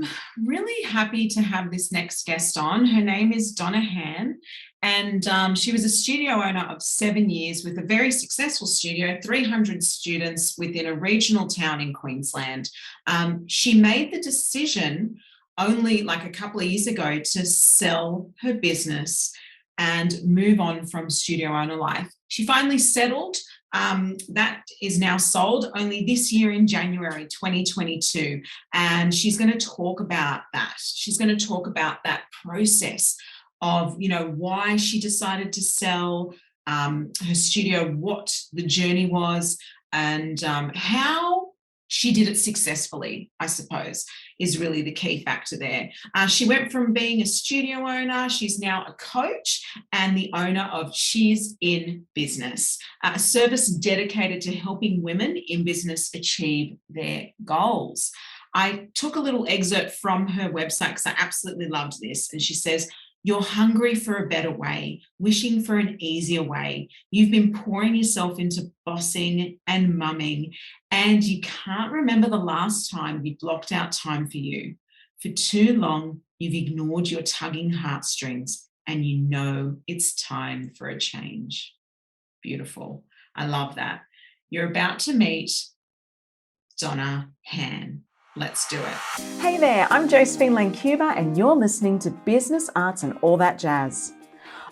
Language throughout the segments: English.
I'm really happy to have this next guest on. Her name is Donna Hann, and she was a studio owner of 7 years with a very successful studio, 300 students within a regional town in Queensland. She made the decision only like a couple of years ago to sell her business and move on from studio owner life. She finally settled. That is now sold only this year in January 2022. And she's going to talk about that. She's going to talk about that process of, why she decided to sell her studio, what the journey was, and how she did it successfully, I suppose, is really the key factor there. She went from being a studio owner, she's now a coach and the owner of She's in Business, a service dedicated to helping women in business achieve their goals. I took a little excerpt from her website because I absolutely loved this. And she says, "You're hungry for a better way, wishing for an easier way. You've been pouring yourself into bossing and mumming, and you can't remember the last time you blocked out time for you. For too long, you've ignored your tugging heartstrings, and you know it's time for a change." Beautiful. I love that. You're about to meet Donna Hann. Let's do it. Hey there, I'm Josephine Lancuba and you're listening to Business, Arts and All That Jazz.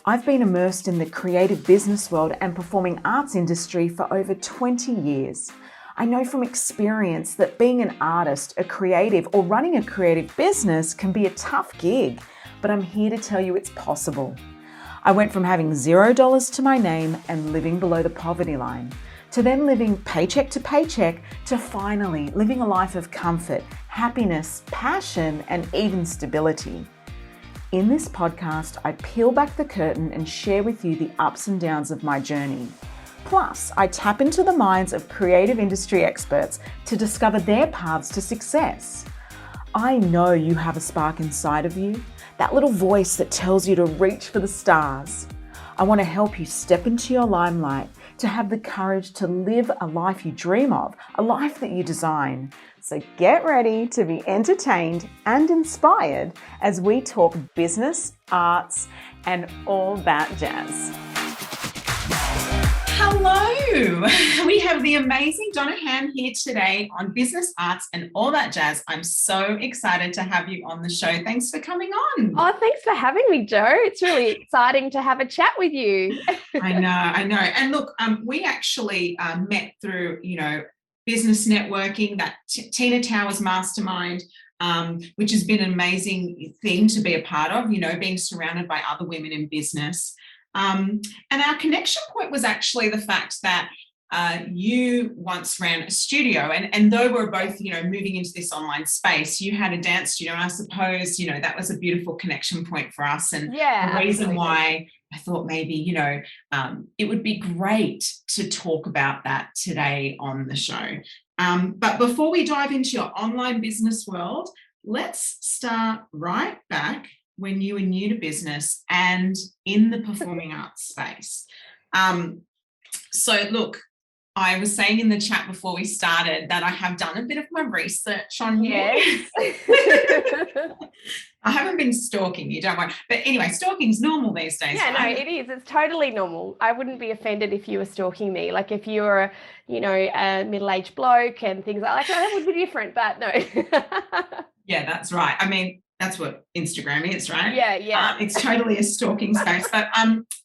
I've been immersed in the creative business world and performing arts industry for over 20 years. I know from experience that being an artist, a creative, or running a creative business can be a tough gig, but I'm here to tell you it's possible. I went from having $0 to my name and living below the poverty line, to then living paycheck to paycheck, to finally living a life of comfort, happiness, passion, and even stability. In this podcast, I peel back the curtain and share with you the ups and downs of my journey. Plus, I tap into the minds of creative industry experts to discover their paths to success. I know you have a spark inside of you, that little voice that tells you to reach for the stars. I want to help you step into your limelight, to have the courage to live a life you dream of, a life that you design. So get ready to be entertained and inspired as we talk business, arts, and all that jazz. Hello, we have the amazing Donna Hann here today on Business, Arts and All That Jazz. I'm so excited to have you on the show. Thanks for coming on. Oh, thanks for having me, Jo. It's really exciting to have a chat with you. I know. And look, we actually met through, business networking, that Tina Towers mastermind, which has been an amazing thing to be a part of, being surrounded by other women in business. And our connection point was actually the fact that you once ran a studio, and though we're both, moving into this online space, you had a dance studio, and I suppose, that was a beautiful connection point for us, and yeah, the reason absolutely. why I thought maybe, it would be great to talk about that today on the show. But before we dive into your online business world, let's start right back when you were new to business and in the performing arts space. So look, I was saying in the chat before we started that I have done a bit of my research on you. Yes. I haven't been stalking you, don't worry. But anyway, stalking's normal these days. Yeah, right? no, it is. It's totally normal. I wouldn't be offended if you were stalking me. Like if you were, a middle-aged bloke and things like that, that would be different, but no. Yeah, that's right. I mean, that's what Instagram is, right? Yeah. It's totally a stalking space. But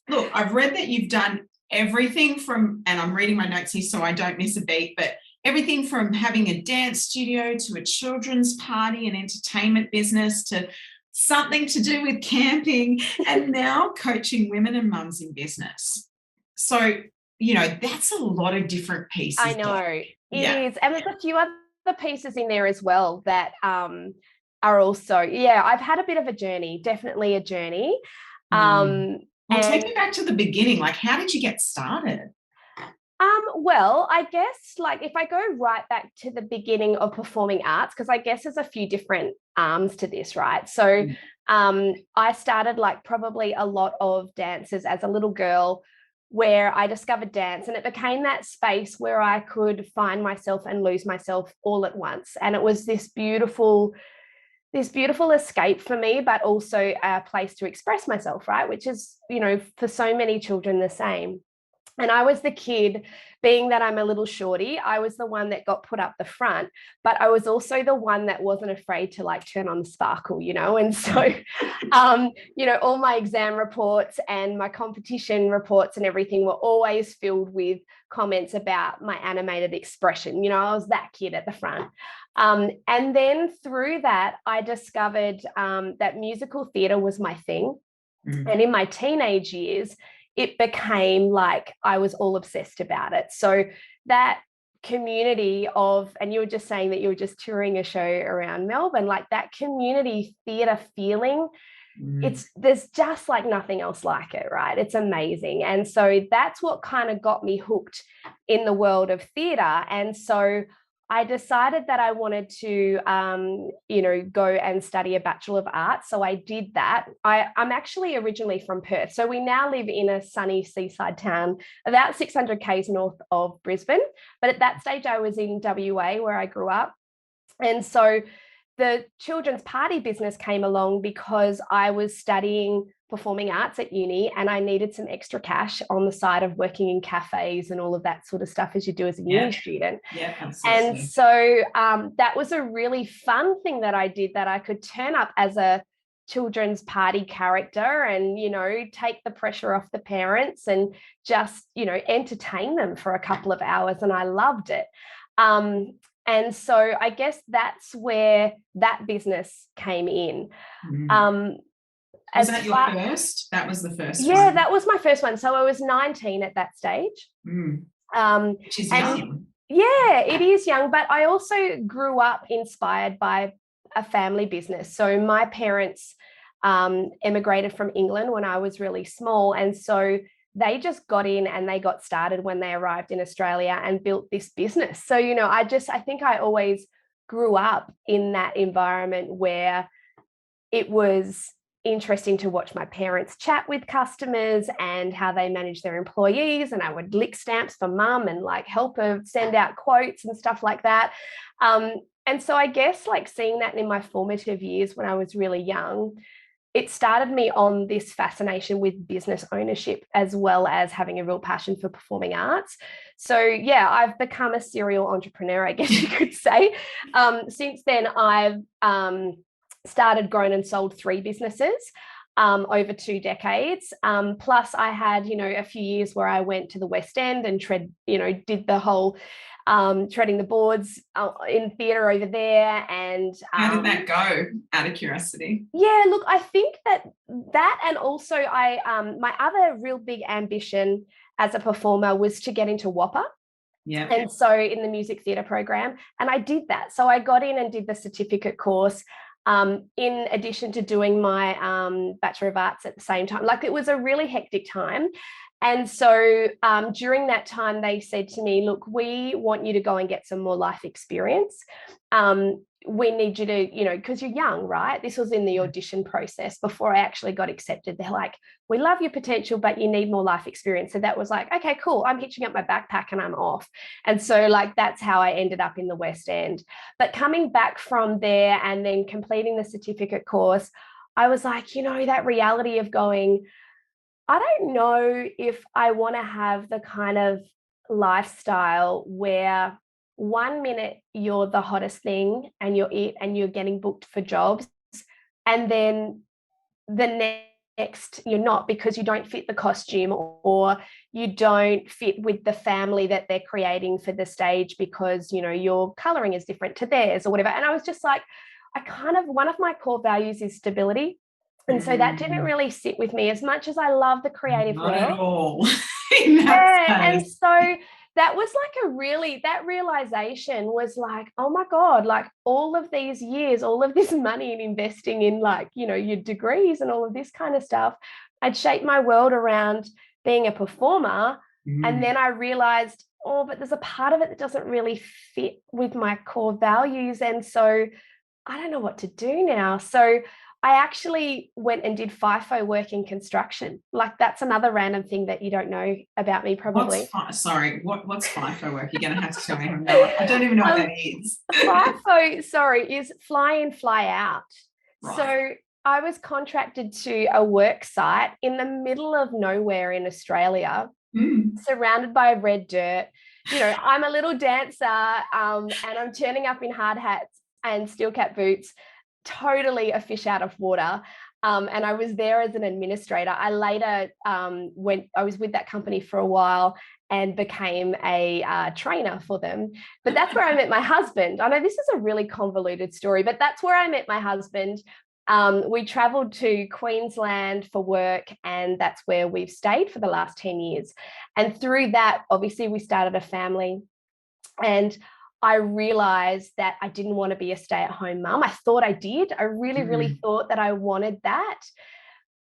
look, I've read that you've done everything from, and I'm reading my notes here so I don't miss a beat, but everything from having a dance studio to a children's party and entertainment business to something to do with camping and now coaching women and mums in business. So, that's a lot of different pieces. I know. It is. And there's a few other pieces in there as well that are also, I've had a bit of a journey, definitely a journey. Well, take me back to the beginning. Like, how did you get started? Well, I guess if I go right back to the beginning of performing arts, because I guess there's a few different arms to this, right? So I started probably a lot of dances as a little girl where I discovered dance, and it became that space where I could find myself and lose myself all at once. And it was this beautiful this beautiful escape for me, but also a place to express myself, right? Which is, for so many children the same. And I was the kid, being that I'm a little shorty, I was the one that got put up the front, but I was also the one that wasn't afraid to like turn on the sparkle, And so, all my exam reports and my competition reports and everything were always filled with comments about my animated expression. I was that kid at the front. And then through that, I discovered that musical theatre was my thing. And in my teenage years, it became like I was all obsessed about it. So that community of, and you were just saying that you were just touring a show around Melbourne, like that community theatre feeling, there's just like nothing else like it, right? It's amazing. And so that's what kind of got me hooked in the world of theatre. And so I decided that I wanted to, go and study a Bachelor of Arts. So I did that. I'm actually originally from Perth. So we now live in a sunny seaside town, about 600 k's north of Brisbane. But at that stage, I was in WA where I grew up. And so the children's party business came along because I was studying performing arts at uni and I needed some extra cash on the side of working in cafes and all of that sort of stuff as you do as a uni student. Yeah, absolutely. And so that was a really fun thing that I did, that I could turn up as a children's party character and, take the pressure off the parents and just, entertain them for a couple of hours. And I loved it. And so I guess that's where that business came in. Was that your first? That was the first one? Yeah, that was my first one. So I was 19 at that stage. Which is young. Yeah, it is young. But I also grew up inspired by a family business. So my parents emigrated from England when I was really small. And so they just got in and they got started when they arrived in Australia and built this business. So, I think I always grew up in that environment where it was interesting to watch my parents chat with customers and how they manage their employees. And I would lick stamps for mum and like help her send out quotes and stuff like that. And so I guess like seeing that in my formative years when I was really young, it started me on this fascination with business ownership as well as having a real passion for performing arts. So yeah, I've become a serial entrepreneur, I guess you could say. Since then, I've started, grown and sold 3 businesses over 2 decades. Plus I had, a few years where I went to the West End and did the whole treading the boards in theatre over there. And how did that go, out of curiosity? Yeah, look, I think that and also my other real big ambition as a performer was to get into WAPA. Yeah. And so in the music theatre program, and I did that. So I got in and did the certificate course in addition to doing my Bachelor of Arts at the same time. Like, it was a really hectic time. And so during that time, they said to me, look, we want you to go and get some more life experience. We need you to, because you're young, right? This was in the audition process before I actually got accepted. They're like, we love your potential, but you need more life experience. So that was like, okay, cool. I'm hitching up my backpack and I'm off. And so like, that's how I ended up in the West End. But coming back from there and then completing the certificate course, I was like, that reality of going, I don't know if I want to have the kind of lifestyle where 1 minute you're the hottest thing and you're it and you're getting booked for jobs, and then the next you're not, because you don't fit the costume or you don't fit with the family that they're creating for the stage because, your colouring is different to theirs or whatever. And I was just like, one of my core values is stability. And so that didn't really sit with me as much as I love the creative world. Not at all. And so that was like that realization was like, oh my God, like all of these years, all of this money and investing in your degrees and all of this kind of stuff, I'd shaped my world around being a performer. And then I realized, but there's a part of it that doesn't really fit with my core values. And so I don't know what to do now. So I actually went and did FIFO work in construction. Like, that's another random thing that you don't know about me, probably. What's FIFO work? You're going to have to tell me. I don't even know what that is. FIFO, sorry, is fly in, fly out. Right. So I was contracted to a work site in the middle of nowhere in Australia, surrounded by red dirt. You know, I'm a little dancer, and I'm turning up in hard hats and steel cap boots, totally a fish out of water. And I was there as an administrator. I later I was with that company for a while and became a trainer for them. But that's where I met my husband. I know this is a really convoluted story, but that's where I met my husband. We traveled to Queensland for work, and that's where we've stayed for the last 10 years. And through that, obviously, we started a family. And I realized that I didn't want to be a stay-at-home mum. I thought I did. I really, really thought that I wanted that.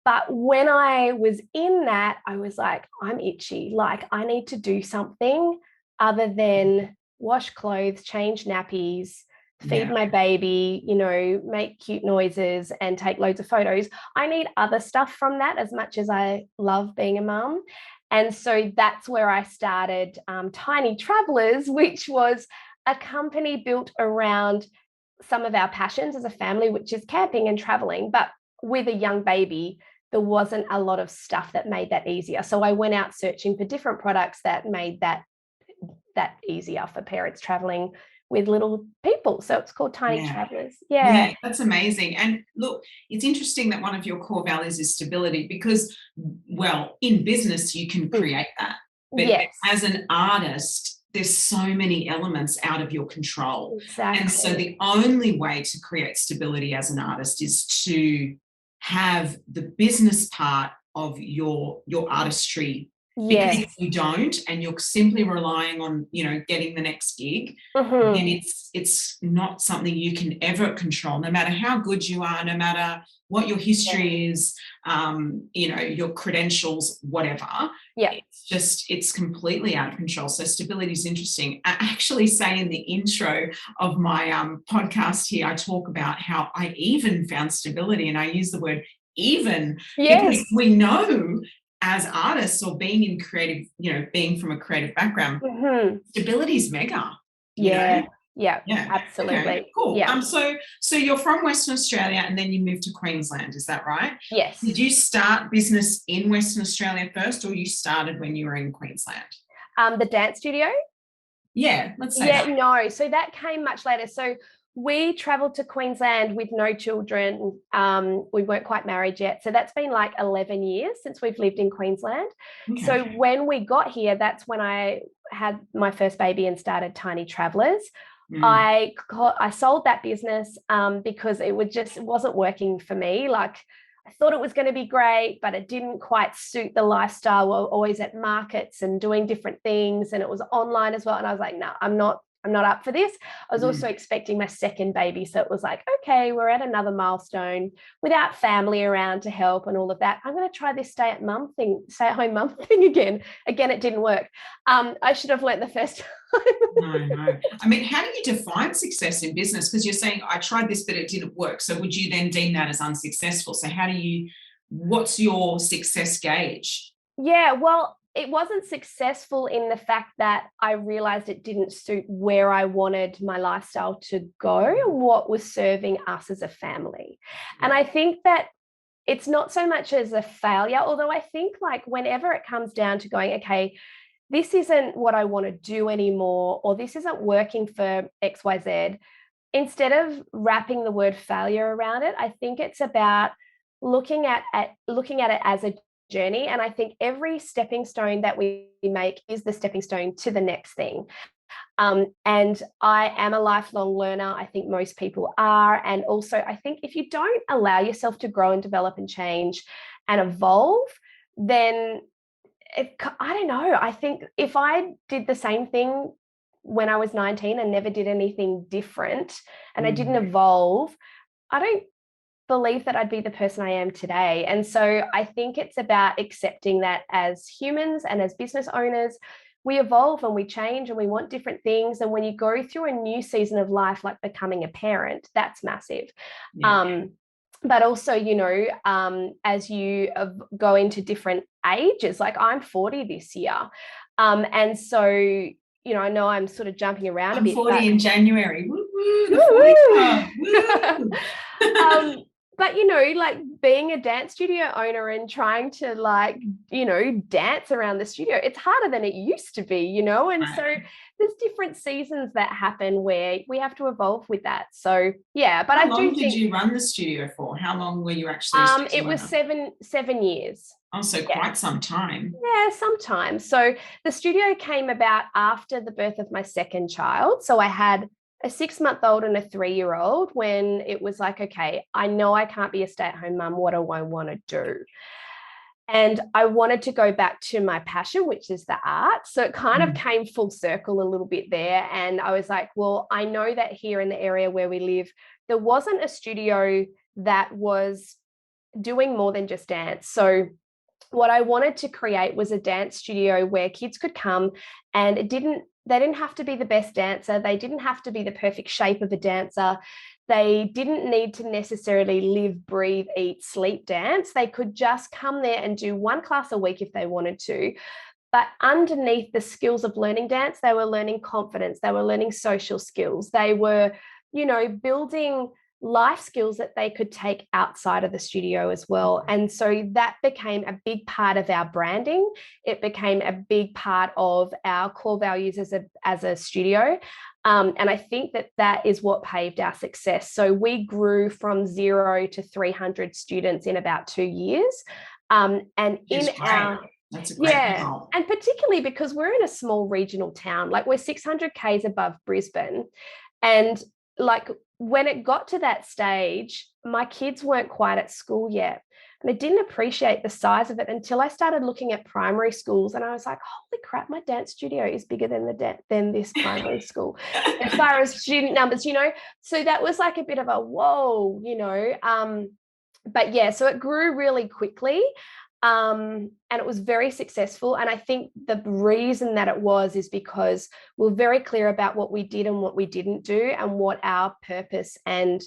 But when I was in that, I was like, I'm itchy. Like, I need to do something other than wash clothes, change nappies, feed my baby, you know, make cute noises and take loads of photos. I need other stuff from that, as much as I love being a mum. And so that's where I started Tiny Travelers, which was a company built around some of our passions as a family, which is camping and traveling. But with a young baby, there wasn't a lot of stuff that made that easier. So I went out searching for different products that made that easier for parents traveling with little people. So it's called Tiny Travelers. Yeah, that's amazing. And look, it's interesting that one of your core values is stability, because, well, in business, you can create that. But as an artist, there's so many elements out of your control. Exactly. And so the only way to create stability as an artist is to have the business part of your artistry. Because if you don't, and you're simply relying on, you know, getting the next gig, then it's not something you can ever control, no matter how good you are, no matter what your history is, you know, your credentials, whatever. It's completely out of control. So stability is interesting. I actually say in the intro of my podcast here, I talk about how I even found stability, and I use the word even because we know, as artists or being in creative, you know, being from a creative background, stability is mega. Yeah, absolutely. Okay, cool. So you're from Western Australia and then you moved to Queensland, is that right? Yes. Did you start business in Western Australia first, or you started when you were in Queensland? The dance studio? Yeah, let's say that. No. So that came much later. So we traveled to Queensland with no children. We weren't quite married yet. So that's been like 11 years since we've lived in Queensland. So when we got here, that's when I had my first baby and started Tiny Travelers. I sold that business because it wasn't working for me. Like, I thought it was going to be great, but it didn't quite suit the lifestyle. We're always at markets and doing different things, and it was online as well. And I was like, no, I'm not up for this. I was also expecting my second baby. So it was like, okay, we're at another milestone without family around to help and all of that. I'm going to try this stay-at-home mum thing again. Again, it didn't work. I should have learned the first time. No. I mean, how do you define success in business? Because you're saying, I tried this, but it didn't work. So would you then deem that as unsuccessful? So what's your success gauge? Yeah, well, it wasn't successful in the fact that I realized it didn't suit where I wanted my lifestyle to go and what was serving us as a family. And I think that it's not so much as a failure, although I think, like, whenever it comes down to going, okay, this isn't what I want to do anymore, or this isn't working for XYZ, instead of wrapping the word failure around it, I think it's about looking at it as a journey. And I think every stepping stone that we make is the stepping stone to the next thing. And I am a lifelong learner. I think most people are. And also, I think if you don't allow yourself to grow and develop and change and evolve, then I don't know. I think if I did the same thing when I was 19 and never did anything different, and I didn't evolve, I don't believe that I'd be the person I am today. And so I think it's about accepting that as humans and as business owners, we evolve and we change and we want different things. And when you go through a new season of life, like becoming a parent, that's massive. Yeah. But also, as you go into different ages, like I'm 40 this year. And so, I know I'm sort of jumping around a bit. 40 in January. Woo, woo, the 40 club. Woo. But, like being a dance studio owner and trying to dance around the studio, it's harder than it used to be, and right. So there's different seasons that happen where we have to evolve with that. So, yeah, but How long did you run the studio for? How long were you actually? It was 7 years. Oh, so quite some time. Yeah, some time. So the studio came about after the birth of my second child. So I had a 6-month-old and a 3-year-old when it was like, okay, I know I can't be a stay-at-home mum. What do I want to do? And I wanted to go back to my passion, which is the art. So it kind of came full circle a little bit there. And I was like, well, I know that here in the area where we live, there wasn't a studio that was doing more than just dance. So what I wanted to create was a dance studio where kids could come, and they didn't have to be the best dancer. They didn't have to be the perfect shape of a dancer. They didn't need to necessarily live, breathe, eat, sleep dance. They could just come there and do one class a week if they wanted to. But underneath the skills of learning dance, they were learning confidence. They were learning social skills. They were, building life skills that they could take outside of the studio as well. And so that became a big part of our branding. It became a big part of our core values as a studio. And I think that is what paved our success. So we grew from 0 to 300 students in about 2 years. And that's a great result. And particularly because we're in a small regional town, like we're 600 Ks above Brisbane. And like when it got to that stage, my kids weren't quite at school yet. And I didn't appreciate the size of it until I started looking at primary schools. And I was like, holy crap, my dance studio is bigger than this primary school as far as student numbers, So that was like a bit of a whoa, But yeah, so it grew really quickly. And it was very successful. And I think the reason that it was is because we're very clear about what we did and what we didn't do and what our purpose and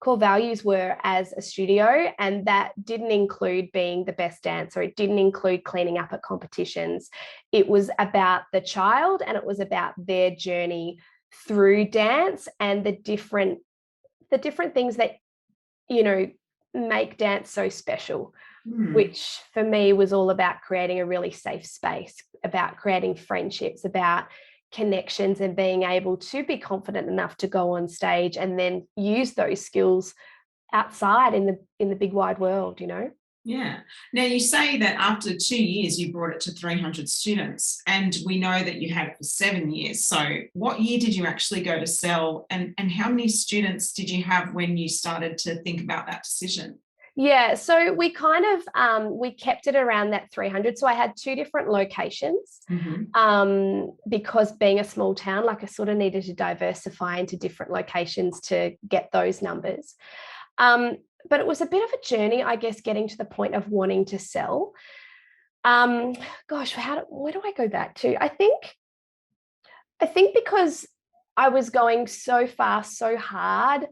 core values were as a studio. And that didn't include being the best dancer. It didn't include cleaning up at competitions. It was about the child, and it was about their journey through dance and the different things that, make dance so special. Which for me was all about creating a really safe space, about creating friendships, about connections, and being able to be confident enough to go on stage and then use those skills outside in the big wide world, Yeah. Now you say that after 2 years you brought it to 300 students, and we know that you had it for 7 years. So what year did you actually go to sell, and how many students did you have when you started to think about that decision? Yeah, so we kind of we kept it around that 300. So I had 2 different locations because being a small town, like I sort of needed to diversify into different locations to get those numbers. But it was a bit of a journey, I guess, getting to the point of wanting to sell. Where do I go back to? I think because I was going so fast, so hard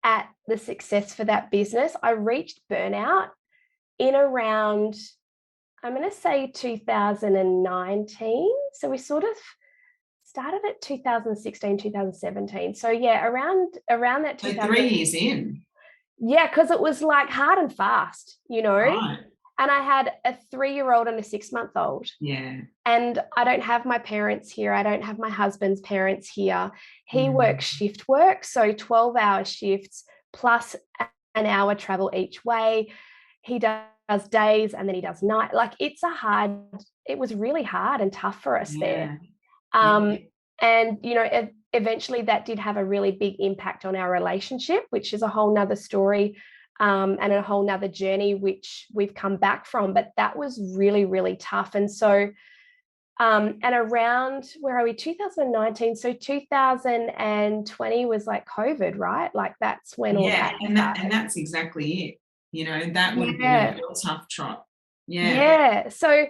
at the success for that business, I reached burnout in around, I'm going to say 2019. So we sort of started at 2016, 2017. So yeah, around that 2000. So 3 years in. Yeah, because it was like hard and fast, Right. And I had a 3-year-old and a 6-month-old. Yeah. And I don't have my parents here. I don't have my husband's parents here. He works shift work, so 12-hour shifts plus an hour travel each way. He does days and then he does night. Like it was really hard and tough for us there. And, eventually that did have a really big impact on our relationship, which is a whole nother story. And a whole nother journey, which we've come back from, but that was really, really tough. And so, and around, where are we, 2019, so 2020 was like COVID, right? Like that's when all that started. And that's exactly it. That would have been a real tough trot. Yeah. So,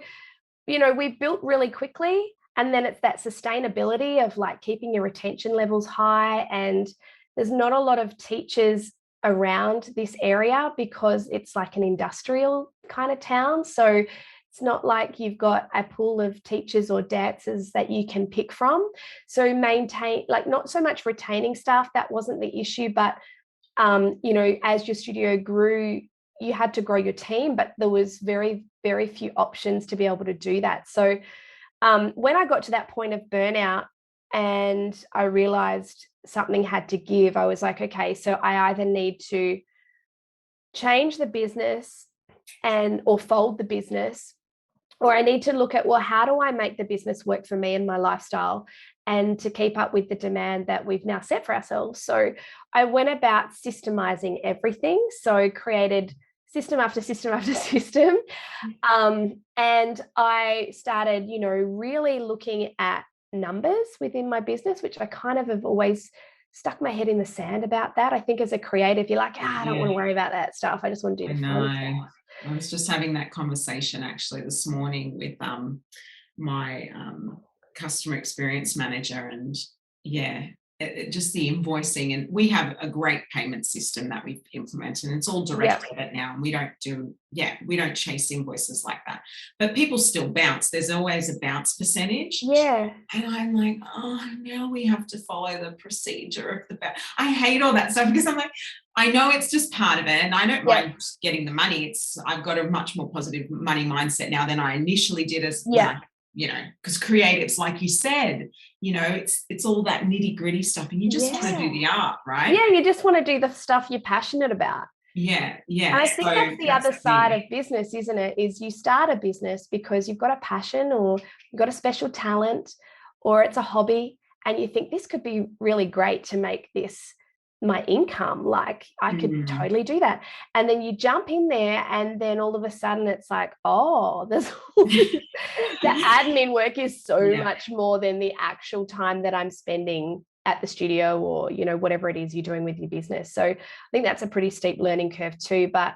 we built really quickly. And then it's that sustainability of like keeping your retention levels high. And there's not a lot of teachers around this area because it's like an industrial kind of town. So it's not like you've got a pool of teachers or dancers that you can pick from. So maintain, like, not so much retaining staff, that wasn't the issue, but you know, as your studio grew, you had to grow your team, but there was very, very few options to be able to do that. So when I got to that point of burnout and I realized something had to give, I was like, okay, so I either need to change the business or fold the business, or I need to look at, well, how do I make the business work for me and my lifestyle and to keep up with the demand that we've now set for ourselves. So I went about systemizing everything. So created system after system after system. And I started, you know, really looking at numbers within my business, which I kind of have always stuck my head in the sand about that. I think as a creative, you're like, I don't want to worry about that stuff. I just want to do the fun stuff. I was just having that conversation actually this morning with my customer experience manager, and just the invoicing, and we have a great payment system that we've implemented, and it's all direct debit now, and we don't chase invoices like that, but people still bounce. There's always a bounce percentage, and I'm like, oh, now we have to follow the procedure of the bounce. I hate all that stuff because I'm like, I know it's just part of it, and I don't mind getting the money. I've got a much more positive money mindset now than I initially did you know, because creatives, like you said, you know, it's all that nitty gritty stuff, and you just want to do the art, right? Yeah, you just want to do the stuff you're passionate about. Yeah. And I think that's the other side of business, isn't it? Is you start a business because you've got a passion or you've got a special talent or it's a hobby, and you think this could be really great to make this my income. Like I could totally do that. And then you jump in there, and then all of a sudden it's like, oh, there's the admin work is so much more than the actual time that I'm spending at the studio, or, you know, whatever it is you're doing with your business. So I think that's a pretty steep learning curve too. But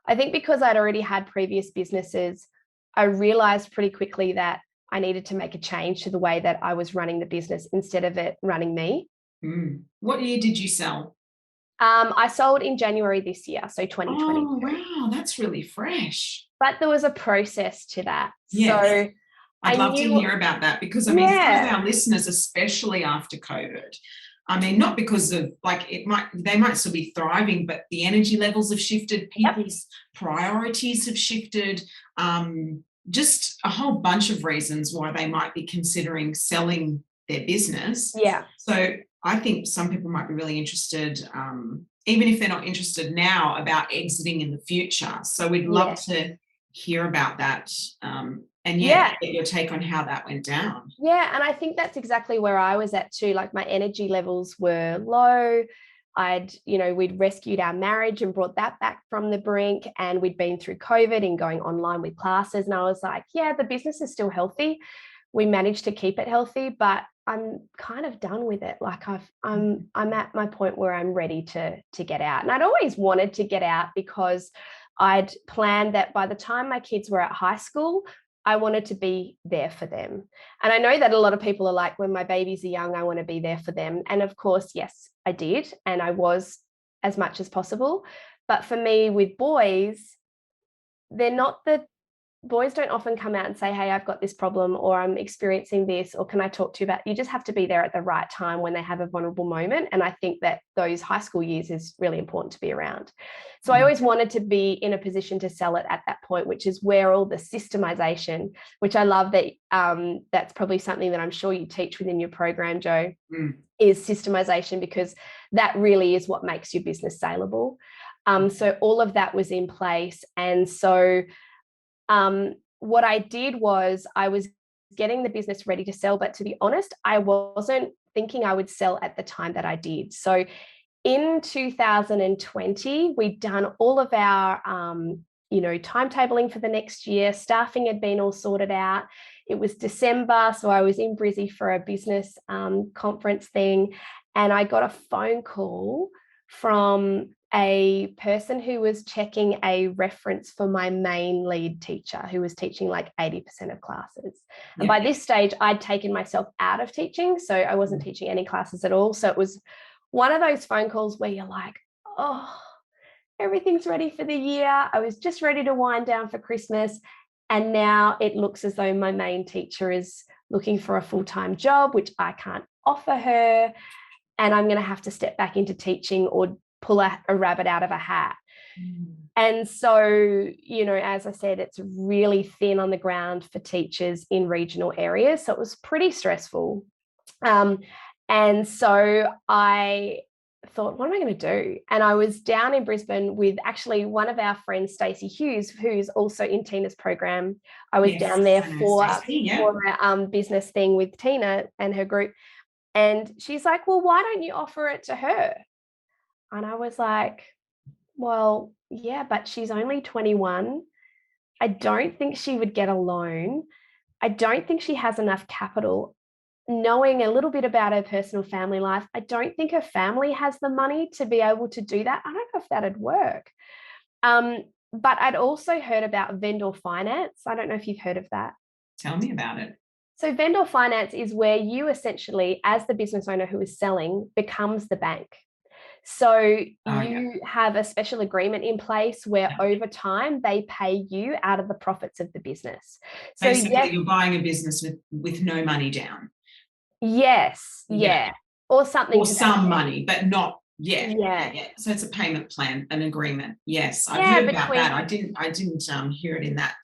I think because I'd already had previous businesses, I realized pretty quickly that I needed to make a change to the way that I was running the business instead of it running me. What year did you sell? I sold in January this year, so 2020. Oh, wow, that's really fresh. But there was a process to that. Yes. So I'd love to hear about that, because I mean, some of our listeners, especially after COVID, I mean, not because of they might still be thriving, but the energy levels have shifted, people's priorities have shifted, just a whole bunch of reasons why they might be considering selling their business. Yeah. So I think some people might be really interested, even if they're not interested now, about exiting in the future. So we'd love to hear about that. And get your take on how that went down. Yeah, and I think that's exactly where I was at too. Like my energy levels were low. We'd rescued our marriage and brought that back from the brink, and we'd been through COVID and going online with classes. And I was like, yeah, the business is still healthy. We managed to keep it healthy, but I'm kind of done with it. Like I'm at my point where I'm ready to get out. And I'd always wanted to get out because I'd planned that by the time my kids were at high school, I wanted to be there for them. And I know that a lot of people are like, when my babies are young, I want to be there for them. And of course, yes, I did. And I was as much as possible. But for me, with boys, boys don't often come out and say, hey, I've got this problem, or I'm experiencing this, or can I talk to you about it? You just have to be there at the right time when they have a vulnerable moment. And I think that those high school years is really important to be around. So I always wanted to be in a position to sell it at that point, which is where all the systemization, which I love that that's probably something that I'm sure you teach within your program, Jo, is systemization, because that really is what makes your business saleable. So all of that was in place. And so what I did was I was getting the business ready to sell, but to be honest, I wasn't thinking I would sell at the time that I did. So in 2020, we'd done all of our, timetabling for the next year. Staffing had been all sorted out. It was December, so I was in Brizzy for a business conference thing, and I got a phone call from a person who was checking a reference for my main lead teacher, who was teaching like 80% of classes. And by this stage, I'd taken myself out of teaching. So I wasn't teaching any classes at all. So it was one of those phone calls where you're like, oh, everything's ready for the year. I was just ready to wind down for Christmas. And now it looks as though my main teacher is looking for a full-time job, which I can't offer her. And I'm going to have to step back into teaching or pull a rabbit out of a hat. And so, you know, as I said, it's really thin on the ground for teachers in regional areas. So it was pretty stressful. And so I thought, what am I going to do? And I was down in Brisbane with actually one of our friends, Stacey Hughes, who's also in Tina's program. I was down there for a business thing with Tina and her group. And she's like, well, why don't you offer it to her? And I was like, well, yeah, but she's only 21. I don't think she would get a loan. I don't think she has enough capital. Knowing a little bit about her personal family life, I don't think her family has the money to be able to do that. I don't know if that'd work. But I'd also heard about vendor finance. I don't know if you've heard of that. Tell me about it. So vendor finance is where you essentially, as the business owner who is selling, becomes the bank. So you have a special agreement in place where over time they pay you out of the profits of the business. So basically, you're buying a business with no money down. Yes. Yeah. Or something. Or some money, but not. Yeah. So it's a payment plan, an agreement. Yes, I've heard about that. I didn't hear it in that.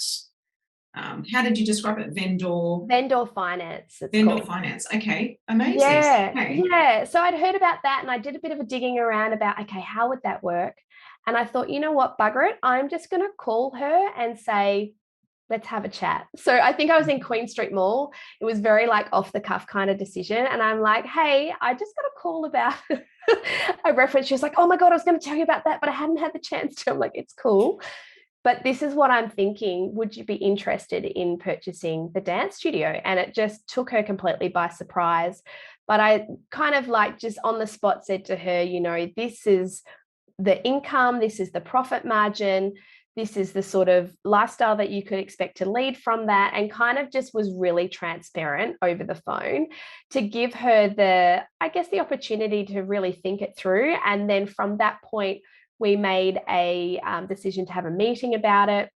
How did you describe it? Vendor finance. Vendor finance. Okay, amazing. Yeah. So I'd heard about that, and I did a bit of a digging around about, okay, how would that work? And I thought, you know what, bugger it, I'm just going to call her and say, let's have a chat. So I think I was in Queen Street Mall. It was very like off the cuff kind of decision. And I'm like, hey, I just got a call about a reference. She was like, oh my God, I was going to tell you about that, but I hadn't had the chance to. I'm like, it's cool. But this is what I'm thinking. Would you be interested in purchasing the dance studio? And it just took her completely by surprise. But I kind of like just on the spot said to her, you know, this is the income, this is the profit margin, this is the sort of lifestyle that you could expect to lead from that, and kind of just was really transparent over the phone to give her the opportunity to really think it through. And then from that point, we made a decision to have a meeting about it.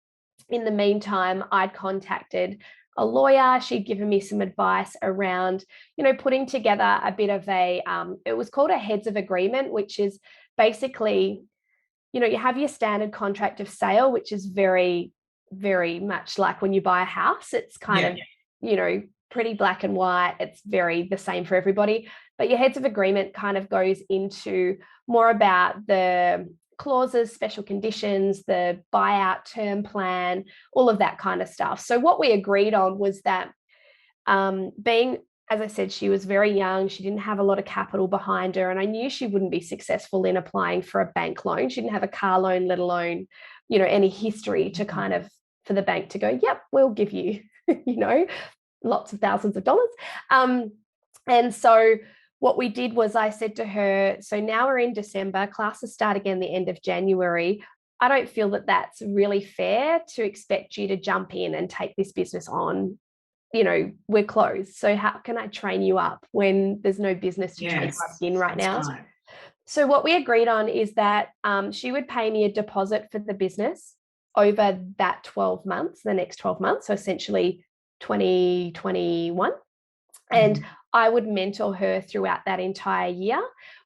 In the meantime, I'd contacted a lawyer. She'd given me some advice around, you know, putting together a bit of it was called a heads of agreement, which is basically, you know, you have your standard contract of sale, which is very, very much like when you buy a house. It's kind of, you know, pretty black and white. It's very the same for everybody. But your heads of agreement kind of goes into more about the clauses, special conditions, the buyout term plan, all of that kind of stuff. So what we agreed on was that being, as I said, she was very young. She didn't have a lot of capital behind her. And I knew she wouldn't be successful in applying for a bank loan. She didn't have a car loan, let alone, you know, any history to kind of, for the bank to go, yep, we'll give you, you know, lots of thousands of dollars. And so what we did was I said to her, so now we're in December, classes start again the end of January. I don't feel that that's really fair to expect you to jump in and take this business on. You know, we're closed. So how can I train you up when there's no business to train you up in right now? Right. So what we agreed on is that she would pay me a deposit for the business over that 12 months, the next 12 months. So essentially 2021. And I would mentor her throughout that entire year,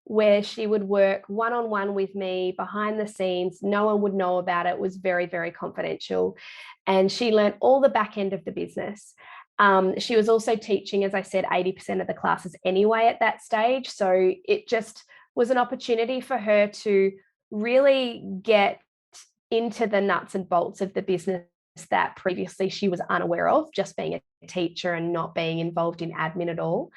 where she would work one-on-one with me behind the scenes. No one would know about it. It was very, very confidential. And she learned all the back end of the business. She was also teaching, as I said, 80% of the classes anyway at that stage. So it just was an opportunity for her to really get into the nuts and bolts of the business that previously she was unaware of, just being a teacher and not being involved in admin at all.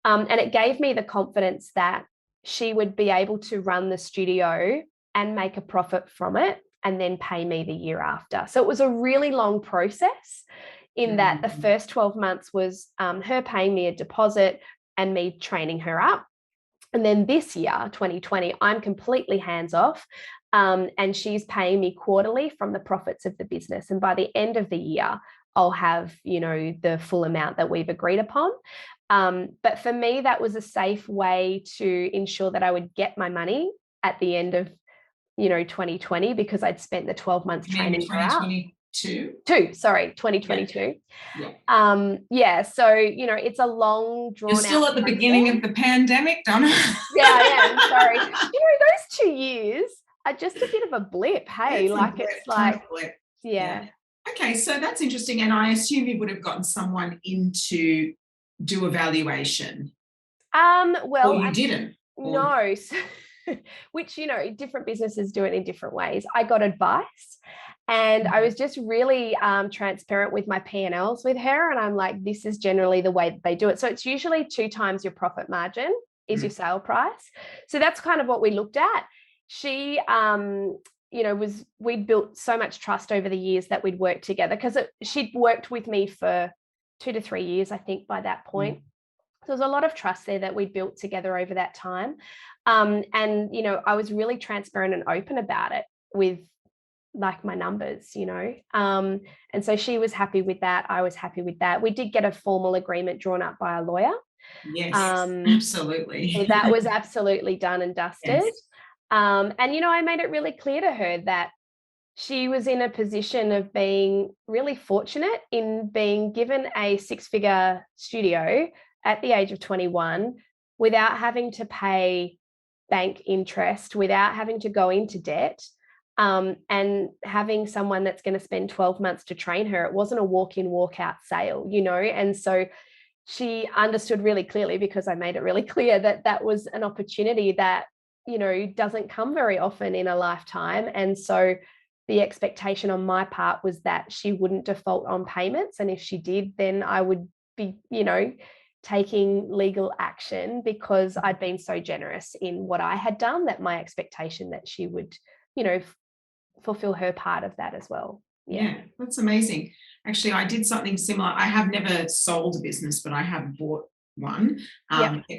And it gave me the confidence that she would be able to run the studio and make a profit from it and then pay me the year after. So it was a really long process in that the first 12 months was her paying me a deposit and me training her up. And then this year, 2020, I'm completely hands off. And she's paying me quarterly from the profits of the business. And by the end of the year, I'll have, the full amount that we've agreed upon. But for me, that was a safe way to ensure that I would get my money at the end of, 2020, because I'd spent the 12 months training her out. 2022. Yeah. So, it's a long drawn out. You're still at the beginning of the pandemic, Donna. Yeah, I am. Sorry. Those 2 years are just a bit of a blip. Hey, it's like, yeah. Okay, so that's interesting. And I assume you would have gotten someone in to do evaluation. Well, or you didn't. No. Which, different businesses do it in different ways. I got advice, and I was just really transparent with my P&Ls with her. And I'm like, this is generally the way that they do it. So it's usually 2 times your profit margin is your sale price. So that's kind of what we looked at. She, we'd built so much trust over the years that we'd worked together, because she'd worked with me for 2 to 3 years, I think, by that point. So there's a lot of trust there that we built together over that time. And, I was really transparent and open about it with like my numbers, and so she was happy with that. I was happy with that. We did get a formal agreement drawn up by a lawyer. Yes, absolutely. So that was absolutely done and dusted. Yes. And, I made it really clear to her that she was in a position of being really fortunate in being given a 6-figure studio at the age of 21 without having to pay bank interest, without having to go into debt, and having someone that's going to spend 12 months to train her. It wasn't a walk-in, walk-out sale, and so she understood really clearly, because I made it really clear that that was an opportunity that, doesn't come very often in a lifetime. And so the expectation on my part was that she wouldn't default on payments. And if she did, then I would be, taking legal action, because I'd been so generous in what I had done, that my expectation that she would, fulfill her part of that as well. Yeah, that's amazing. Actually, I did something similar. I have never sold a business, but I have bought one.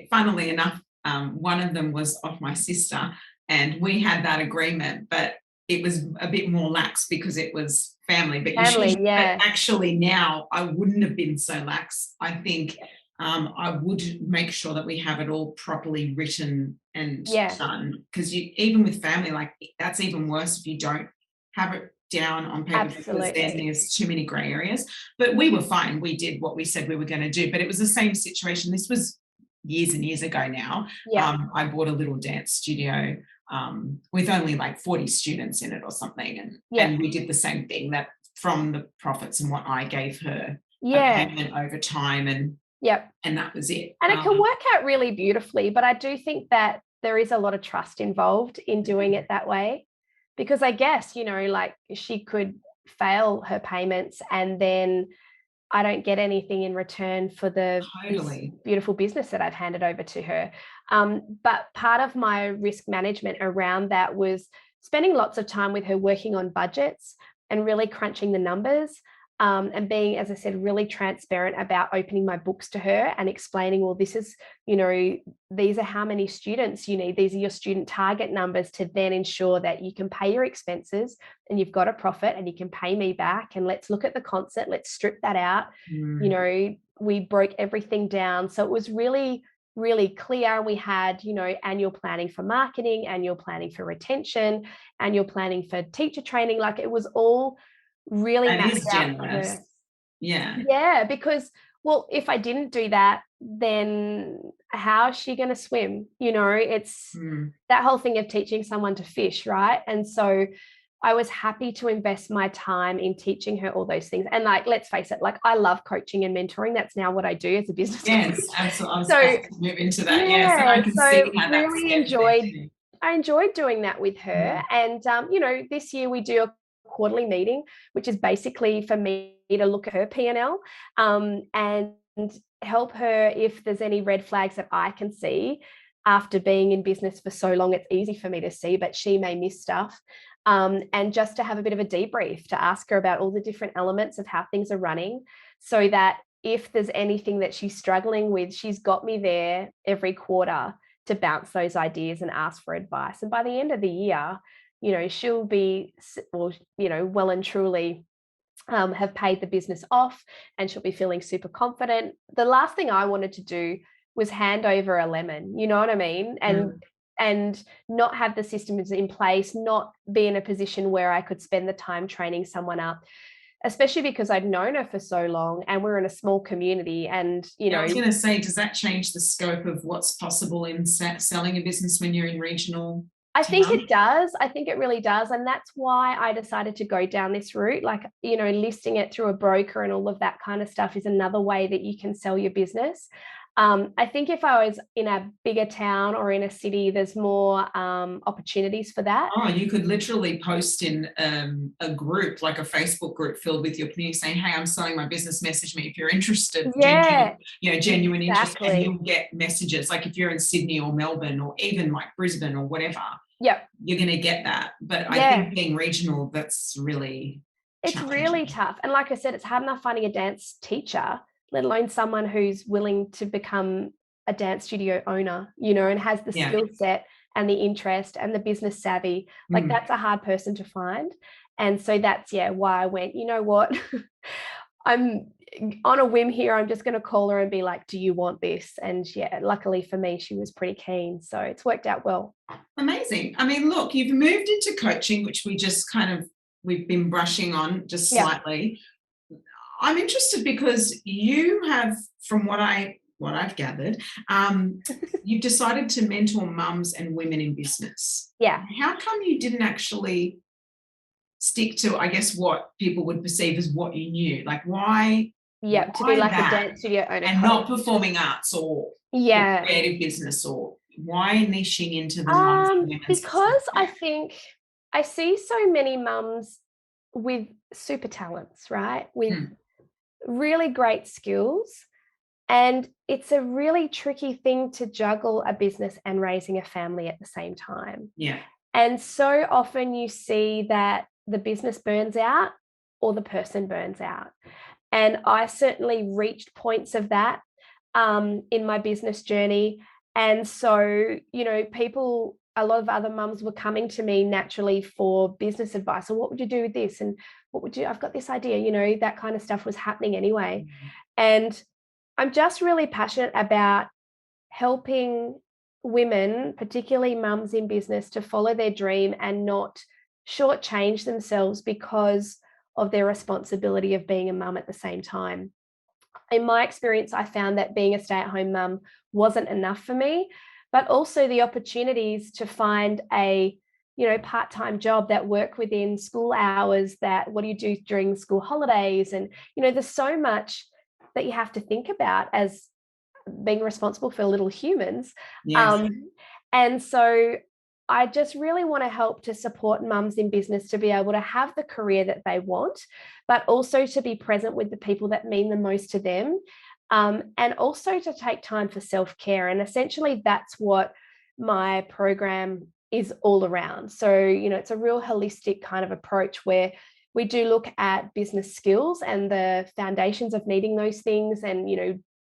Funnily enough, one of them was off my sister, and we had that agreement, but it was a bit more lax because it was family. But actually now I wouldn't have been so lax. I think I would make sure that we have it all properly written and done, because even with family, like, that's even worse if you don't have it down on paper. Absolutely. Because then there's too many grey areas. But we were fine. We did what we said we were going to do. But it was the same situation. This was years and years ago now. I bought a little dance studio with only like 40 students in it or something. And we did the same thing, that from the profits and what I gave her a payment over time, and that was it. And it can work out really beautifully. But I do think that there is a lot of trust involved in doing it that way, because I guess, like, she could fail her payments and then I don't get anything in return for the beautiful business that I've handed over to her. But part of my risk management around that was spending lots of time with her, working on budgets and really crunching the numbers, and being, as I said, really transparent about opening my books to her and explaining, well, this is, these are how many students you need. These are your student target numbers, to then ensure that you can pay your expenses and you've got a profit and you can pay me back. And let's look at the concert. Let's strip that out. We broke everything down. So it was really, really clear. We had, annual planning for marketing, annual planning for retention, annual planning for teacher training. Like, it was all really mapped out for her. Yeah, because, well, if I didn't do that, then how is she going to swim? It's that whole thing of teaching someone to fish, right? And so I was happy to invest my time in teaching her all those things. And, like, let's face it, like, I love coaching and mentoring. That's now what I do as a business coach. Yes, absolutely. So move into that. So I can see how really I enjoyed doing that with her. And this year we do a quarterly meeting, which is basically for me to look at her P&L and help her if there's any red flags that I can see. After being in business for so long, it's easy for me to see, but she may miss stuff. And just to have a bit of a debrief, to ask her about all the different elements of how things are running, so that if there's anything that she's struggling with, she's got me there every quarter to bounce those ideas and ask for advice. And by the end of the year, she'll be, well and truly have paid the business off, and she'll be feeling super confident. The last thing I wanted to do was hand over a lemon, you know what I mean? And not have the systems in place, not be in a position where I could spend the time training someone up, especially because I'd known her for so long and we're in a small community. And, I was going to say, does that change the scope of what's possible in selling a business when you're in regional? I think it does. I think it really does. And that's why I decided to go down this route. Like, listing it through a broker and all of that kind of stuff is another way that you can sell your business. I think if I was in a bigger town or in a city, there's more opportunities for that. Oh, you could literally post in a group, like a Facebook group filled with your community saying, hey, I'm selling my business, message me if you're interested. Yeah, genuine interest. exactly. And you'll get messages, like if you're in Sydney or Melbourne or even like Brisbane or whatever, you're going to get that. But I think being regional, that's really really tough. And like I said, it's hard enough finding a dance teacher, let alone someone who's willing to become a dance studio owner, and has the skill set and the interest and the business savvy. Like that's a hard person to find. And so that's, why I went, you know what, I'm on a whim here. I'm just going to call her and be like, do you want this? And luckily for me, she was pretty keen. So it's worked out well. Amazing. I mean, look, you've moved into coaching, which we've been brushing on just slightly. I'm interested because you have, from what I've gathered, you've decided to mentor mums and women in business. Yeah. How come you didn't actually stick to, I guess, what people would perceive as what you knew? Like why? Yeah, to be like a dance studio owner. And not performing arts or creative business, or why niching into the mums and women? Because I think I see so many mums with super talents, right? With really great skills. And it's a really tricky thing to juggle a business and raising a family at the same time. Yeah. And so often you see that the business burns out or the person burns out. And I certainly reached points of that in my business journey. And so, people, a lot of other mums were coming to me naturally for business advice. So what would you do with this? And I've got this idea, that kind of stuff was happening anyway. And I'm just really passionate about helping women, particularly mums in business, to follow their dream and not shortchange themselves because of their responsibility of being a mum at the same time. In my experience, I found that being a stay-at-home mum wasn't enough for me, but also the opportunities to find a part-time job that work within school hours, that what do you do during school holidays? And, there's so much that you have to think about as being responsible for little humans. Yes. And so I just really want to help to support mums in business to be able to have the career that they want, but also to be present with the people that mean the most to them. And also to take time for self-care. And essentially that's what my program is all around. So, it's a real holistic kind of approach where we do look at business skills and the foundations of needing those things and,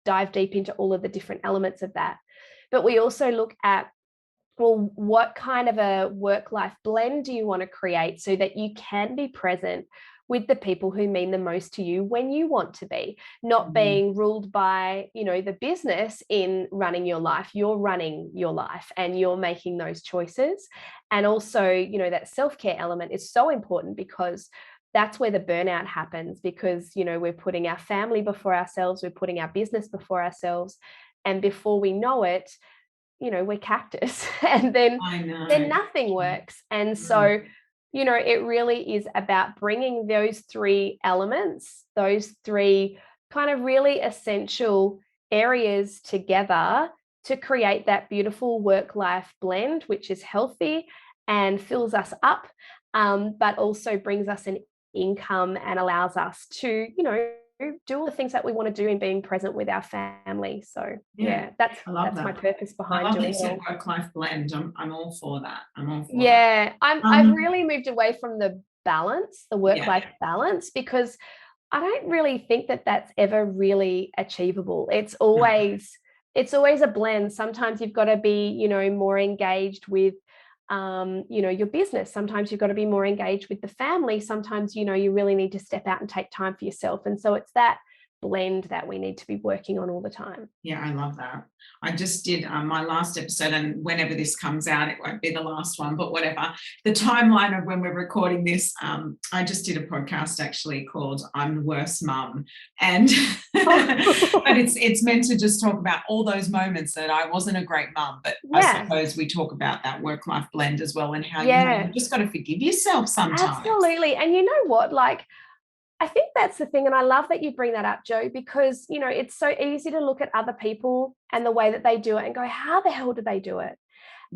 dive deep into all of the different elements of that. But we also look at, well, what kind of a work-life blend do you want to create so that you can be present with the people who mean the most to you when you want to be, not being ruled by, the business in running your life. You're running your life and you're making those choices. And also, that self-care element is so important because that's where the burnout happens, because, we're putting our family before ourselves, we're putting our business before ourselves. And before we know it, we're cactus and then nothing works. And so, it really is about bringing those three elements, those three kind of really essential areas together to create that beautiful work-life blend, which is healthy and fills us up, but also brings us an income and allows us to, do all the things that we want to do in being present with our family. So that's my purpose behind doing it. Work-life blend. I'm all for that. I've really moved away from the balance, the work-life balance, because I don't really think that that's ever really achievable. It's always it's always a blend. Sometimes you've got to be, you know, more engaged with you know, your business. Sometimes you've got to be more engaged with the family. Sometimes, you know, you really need to step out and take time for yourself. And so it's that blend that we need to be working on all the time. Yeah, I love that. I just did my last episode, and whenever this comes out, it won't be the last one, but whatever. The timeline of when we're recording this, I just did a podcast actually called I'm the Worst Mum. And but it's meant to just talk about all those moments that I wasn't a great mum, but I suppose we talk about that work-life blend as well, and how you just got to forgive yourself sometimes. Absolutely. And you know what, like, I think that's the thing. And I love that you bring that up, Jo, because, you know, it's so easy to look at other people and the way that they do it and go, how the hell do they do it?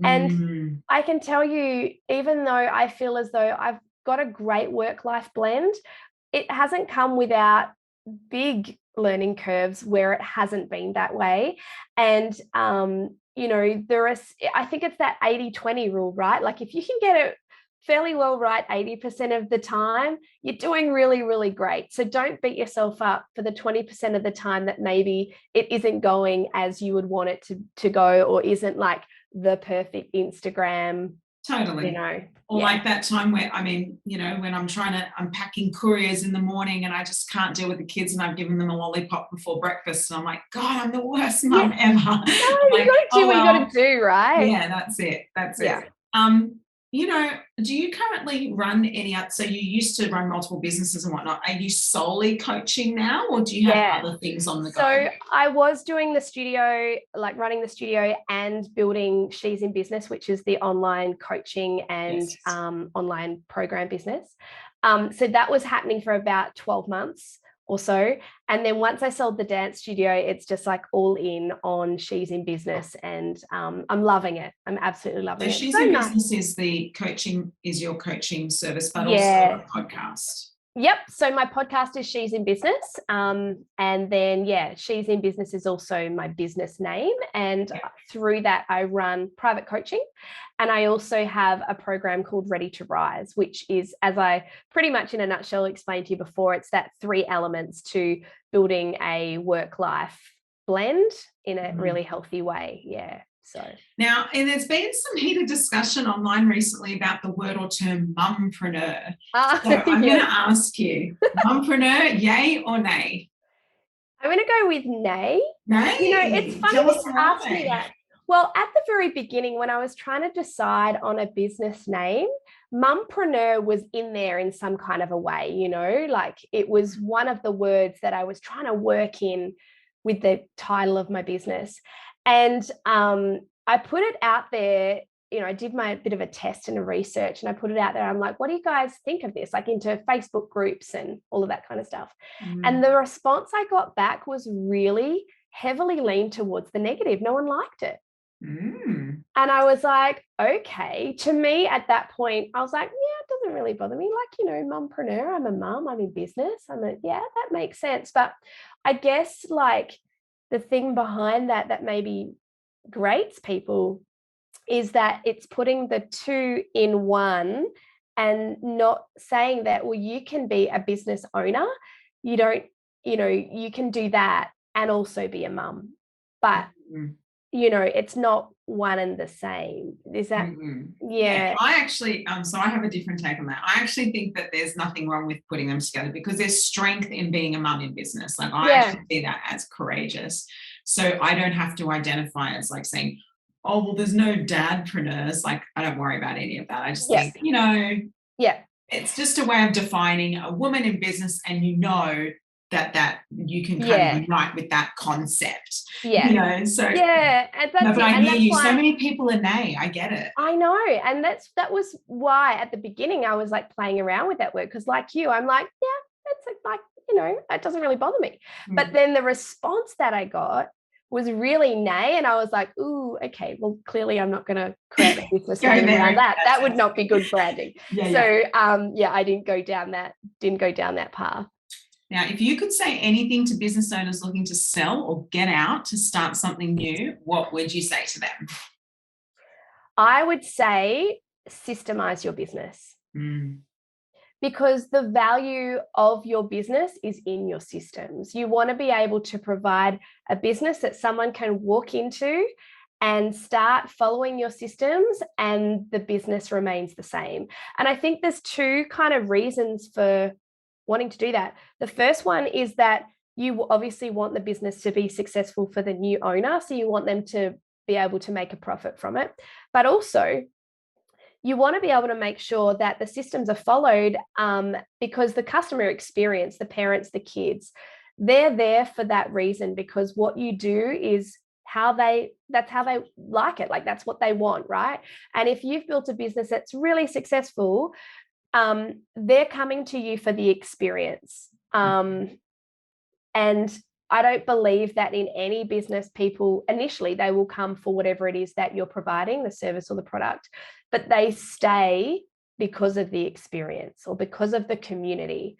And I can tell you, even though I feel as though I've got a great work-life blend, it hasn't come without big learning curves where it hasn't been that way. And, you know, I think it's that 80-20 rule, right? Like if you can get it fairly well right 80% of the time, you're doing really, really great. So don't beat yourself up for the 20% of the time that maybe it isn't going as you would want it to go, or isn't like the perfect Instagram. Totally. You know, or like that time where, I mean, you know, when I'm packing couriers in the morning and I just can't deal with the kids, and I've given them a lollipop before breakfast, and I'm like, God, I'm the worst mum ever. No, you got to do what you got to do, right? Yeah, that's it. You know, do you currently run any other, so you used to run multiple businesses and whatnot. Are you solely coaching now, or do you have other things on the go? So I was doing the studio, like running the studio and building She's in Business, which is the online coaching and online program business. So that was happening for about 12 months or so. And then once I sold the dance studio, it's just like all in on She's in Business, and I'm loving it. I'm absolutely loving it. She's in Business is your coaching service, but also a podcast. Yep. So my podcast is She's in Business. And then, She's in Business is also my business name. And through that, I run private coaching. And I also have a program called Ready to Rise, which is, as I pretty much in a nutshell explained to you before, it's that 3 elements to building a work-life blend in a really healthy way. Yeah. So now, and there's been some heated discussion online recently about the word or term mumpreneur. So I'm going to ask you, mumpreneur, yay or nay? I'm going to go with nay. Nay? You know, it's funny to ask me that. Well, at the very beginning, when I was trying to decide on a business name, mumpreneur was in there in some kind of a way, you know, like it was one of the words that I was trying to work in with the title of my business. And I put it out there, you know, I did my bit of a test and a research, and I put it out there. I'm like, what do you guys think of this? Like into Facebook groups and all of that kind of stuff. And the response I got back was really heavily leaned towards the negative. No one liked it. And I was like, okay. To me at that point, I was like, yeah, it doesn't really bother me. Like, you know, mumpreneur, I'm a mum, I'm in business. That makes sense. But I guess like the thing behind that maybe grates people is that it's putting the 2 in one, and not saying that, well, you can be a business owner. You don't, you know, you can do that and also be a mum. But you know, it's not one and the same. Is that? Yeah. I actually, so I have a different take on that. I actually think that there's nothing wrong with putting them together, because there's strength in being a mum in business. Like I actually see that as courageous. So I don't have to identify as like saying, oh, well, there's no dadpreneurs. Like I don't worry about any of that. I just think, you know, it's just a way of defining a woman in business, and you know, that you can kind of unite with that concept, you know, so and that's but I hear you. So many people are nay. I get it. I know. And that was why at the beginning I was like playing around with that word, because like you, I'm like, that's like, you know, it doesn't really bother me. But then the response that I got was really nay, and I was like, ooh, okay, well, clearly I'm not going to create a business name around that. That would not be good branding. I didn't go down that path. Now, if you could say anything to business owners looking to sell or get out to start something new, what would you say to them? I would say systemize your business. because the value of your business is in your systems. You want to be able to provide a business that someone can walk into and start following your systems and the business remains the same. And I think there's two kind of reasons for wanting to do that. The first one is that you obviously want the business to be successful for the new owner. So you want them to be able to make a profit from it. But also, you want to be able to make sure that the systems are followed, because the customer experience, the parents, the kids, they're there for that reason, because what you do is that's how they like it. Like, that's what they want, right? And if you've built a business that's really successful, they're coming to you for the experience. And I don't believe that in any business, people initially, they will come for whatever it is that you're providing, the service or the product, but they stay because of the experience or because of the community,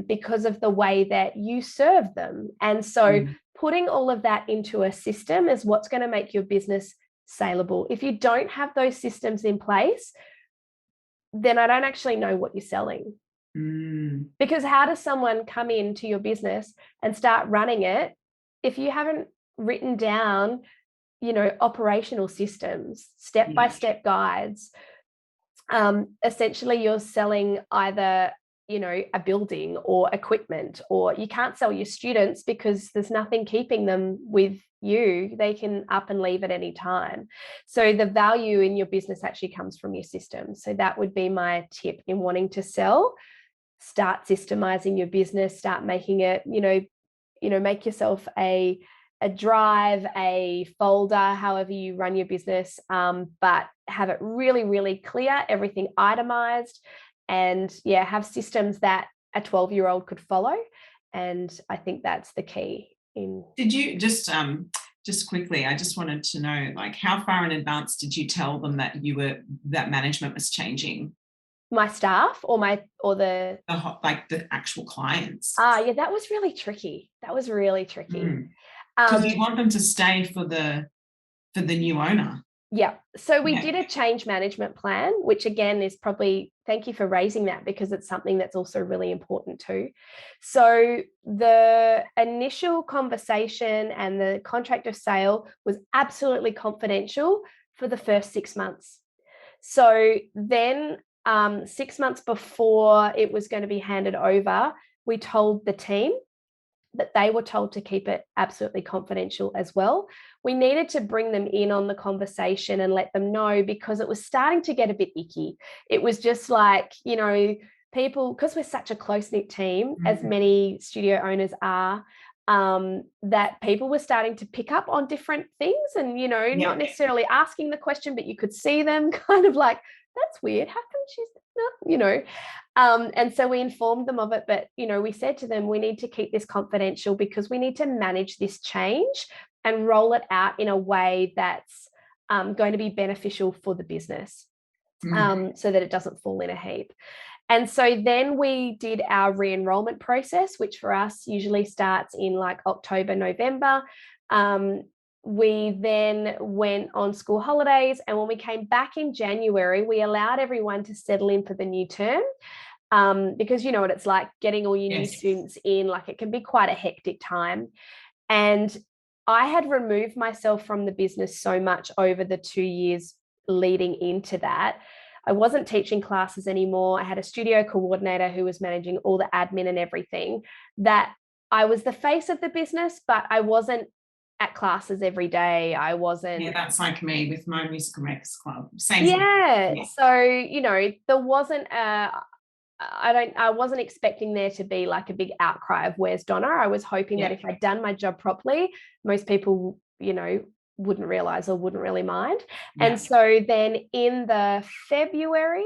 because of the way that you serve them. And so putting all of that into a system is what's going to make your business saleable. If you don't have those systems in place, then I don't actually know what you're selling. Because how does someone come into your business and start running it if you haven't written down, operational systems, step-by-step guides? Essentially, you're selling either, a building or equipment, or you can't sell your students because there's nothing keeping them with you. They can up and leave at any time. So the value in your business actually comes from your system. So that would be my tip in wanting to sell. Start systemizing your business, start making it, make yourself a drive, a folder, however you run your business, but have it really, really clear, everything itemized, and have systems that a 12-year-old could follow. And I think that's the key. Did you just quickly, I just wanted to know, like, how far in advance did you tell them that that management was changing? My staff or the actual clients? That was really tricky. Because you want them to stay for the new owner. Yeah. So we did a change management plan, which again is probably, thank you for raising that, because it's something that's also really important too. So the initial conversation and the contract of sale was absolutely confidential for the first 6 months. So then 6 months before it was going to be handed over, we told the team that they were told to keep it absolutely confidential as well. We needed to bring them in on the conversation and let them know, because it was starting to get a bit icky. It was just like, people, because we're such a close-knit team, as many studio owners are, that people were starting to pick up on different things and, not necessarily asking the question, but you could see them kind of like, that's weird. How come she's not, and so we informed them of it, but, we said to them, we need to keep this confidential because we need to manage this change and roll it out in a way that's going to be beneficial for the business, so that it doesn't fall in a heap. And so then we did our re-enrollment process, which for us usually starts in like October, November. We then went on school holidays, and when we came back in January, we allowed everyone to settle in for the new term, because you know what it's like getting all your new students in, like it can be quite a hectic time. And I had removed myself from the business so much over the 2 years leading into that. I wasn't teaching classes anymore. I had a studio coordinator who was managing all the admin and everything, that I was the face of the business, but I wasn't at classes every day. I wasn't. Yeah, that's like me with my musical makers club. Same. Yeah. So, there wasn't I wasn't expecting there to be like a big outcry of where's Donna. I was hoping that if I'd done my job properly, most people, wouldn't realize or wouldn't really mind. And so then in the February,